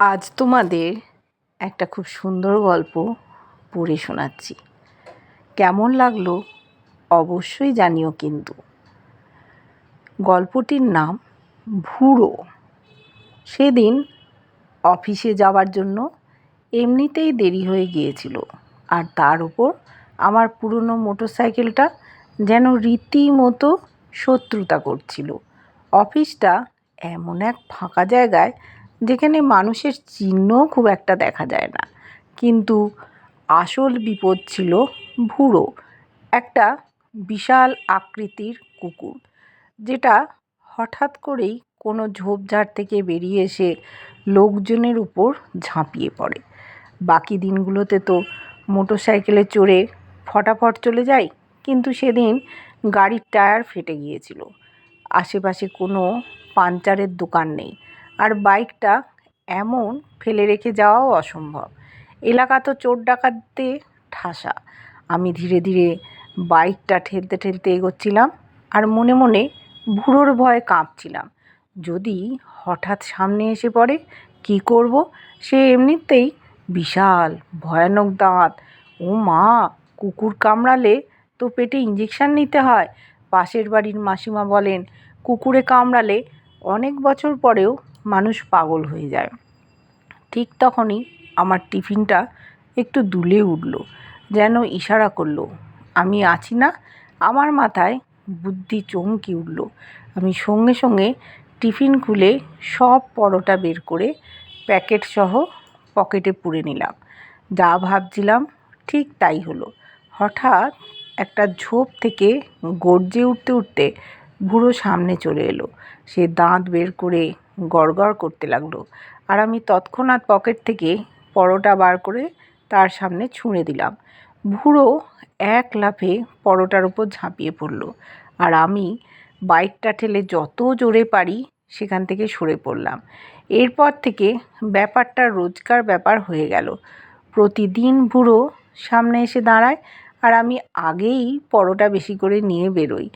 আজ তোমাদের একটা খুব সুন্দর গল্প পড়ে শোনাচ্ছি। কেমন লাগলো অবশ্যই জানিও কিন্তু। গল্পটির নাম ভুড়ো। সেদিন অফিসে যাওয়ার জন্য এমনিতেই দেরি হয়ে গিয়েছিল, আর তার উপর আমার পুরনো মোটরসাইকেলটা যেন রীতিমতো শত্রুতা করছিল। অফিসটা এমন এক ফাঁকা জায়গায় যেখানে মানুষের চিহ্নও খুব একটা দেখা যায় না, কিন্তু আসল বিপদ ছিল ভুড়ো, একটা বিশাল আকৃতির কুকুর, যেটা হঠাৎ করেই কোনো ঝোপঝাড় থেকে বেরিয়ে এসে লোকজনের উপর ঝাঁপিয়ে পড়ে। বাকি দিনগুলোতে তো মোটরসাইকেলে চড়ে ফটাফট চলে যাই, কিন্তু সেদিন গাড়ির টায়ার ফেটে গিয়েছিল, আশেপাশে কোনো পাঞ্চারের দোকান নেই, আর বাইকটা এমন ফেলে রেখে যাওয়াও অসম্ভব। এলাকা তো চোর ডাকাততে ঠাসা। আমি ধীরে ধীরে বাইকটা ঠেলতে ঠেলতে এগোচ্ছিলাম, আর মনে মনে ভুড়োর ভয়ে কাঁপছিলাম। যদি হঠাৎ সামনে এসে পড়ে কী করব? সে এমনিতেই বিশাল, ভয়ানক দাঁত। ও মা, কুকুর কামড়ালে তো পেটে ইঞ্জেকশন নিতে হয়। পাশের বাড়ির মাসিমা বলেন, কুকুরে কামড়ালে অনেক বছর পরেও মানুষ পাগল হয়ে যায়। ঠিক তখনই আমার টিফিনটা একটু দুলে উঠল, যেন ইশারা করলো আমি আছি না। আমার মাথায় বুদ্ধি চমকে উঠল। আমি সঙ্গে সঙ্গে টিফিন খুলে সব পরোটা বের করে প্যাকেট সহ পকেটে পুরে নিলাম। যা ভাবছিলাম ঠিক তাই হলো। হঠাৎ একটা ঝোপ থেকে গর্জে উঠতে উঠতে ভুড়ো সামনে চলে এলো। সে দাঁত বের করে গড়গড় করতে লাগলো, আর আমি তৎক্ষণাৎ পকেট থেকে পরোটা বার করে তার সামনে ছুঁড়ে দিলাম। ভুড়ো এক লাফে পরোটার উপর ঝাঁপিয়ে পড়ল, আর আমি বাইকটা ঠেলে যত জোরে পারি সেখান থেকে সরে পড়লাম। এরপর থেকে ব্যাপারটা রোজকার ব্যাপার হয়ে গেল। প্রতিদিন ভুড়ো সামনে এসে দাঁড়ায়, আর আমি আগেই পরোটা বেশি করে নিয়ে বেরোই,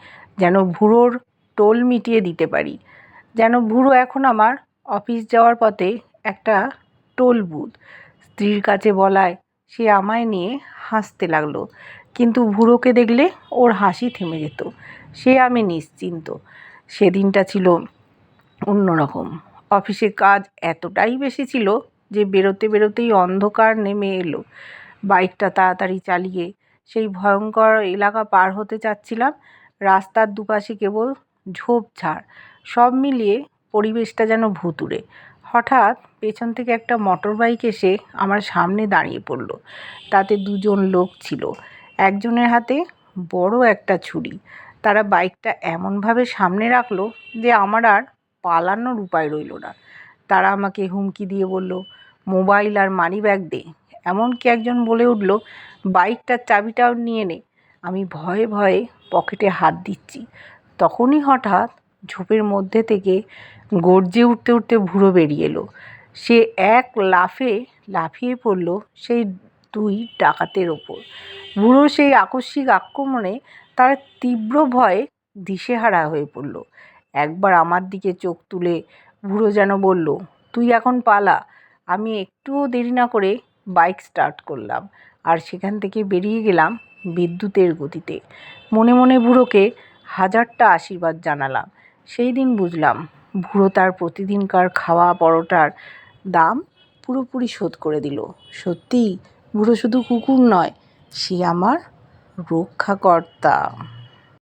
যেন ভুড়োর টোল মিটিয়ে দিতে পারি। যেন ভুড়ো এখন আমার অফিস যাওয়ার পথে একটা টোল বুথ। স্ত্রীর কাছে বলায় সে আমায় নিয়ে হাসতে লাগলো, কিন্তু ভুড়োকে দেখলে ওর হাসি থেমে যেত। সে আমি নিশ্চিন্ত। সেদিনটা ছিল অন্যরকম। অফিসে কাজ এতটাই বেশি ছিল যে বেরোতে বেরোতেই অন্ধকার নেমে এলো। বাইকটা তাড়াতাড়ি চালিয়ে সেই ভয়ঙ্কর এলাকা পার হতে চাচ্ছিলাম। রাস্তার দুপাশে কেবল ঝোপঝাড়, সব মিলিয়ে পরিবেশটা যেন ভুতুড়ে। হঠাৎ পেছন থেকে একটা মোটর বাইক এসে আমার সামনে দাঁড়িয়ে পড়ল। তাতে দুজন লোক ছিল, একজনের হাতে বড় একটা ছুরি। তারা বাইকটা এমনভাবে সামনে রাখলো যে আমার আর পালানোর উপায় রইল না। তারা আমাকে হুমকি দিয়ে বলল, মোবাইল আর মানি ব্যাগ দে। এমনকি একজন বলে উঠল, বাইকটার চাবিটাও নিয়ে নে। আমি ভয়ে ভয়ে পকেটে হাত দিচ্ছি। তখনই হঠাৎ ঝোপের মধ্যে থেকে গর্জে উঠতে উঠতে ভুড়ো বেরিয়ে এলো। সে এক লাফে লাফিয়ে পড়ল সেই দুই ডাকাতের ওপর। ভুড়ো সেই আকস্মিক আক্রমণে তার তীব্র ভয়ে দিশেহারা হয়ে পড়ল। একবার আমার দিকে চোখ তুলে ভুড়ো যেন বলল, তুই এখন পালা। আমি একটুও দেরি না করে বাইক স্টার্ট করলাম, আর সেখান থেকে বেরিয়ে গেলাম বিদ্যুতের গতিতে। মনে মনে ভুড়োকে হাজারটা আশীর্বাদ জানালাম। সেই দিন বুঝলাম ভুড়ো তার প্রতিদিনকার খাওয়া পরোটার দাম পুরোপুরি শোধ করে দিল। সত্যিই ভুড়ো শুধু কুকুর নয়, সে আমার রক্ষাকর্তা।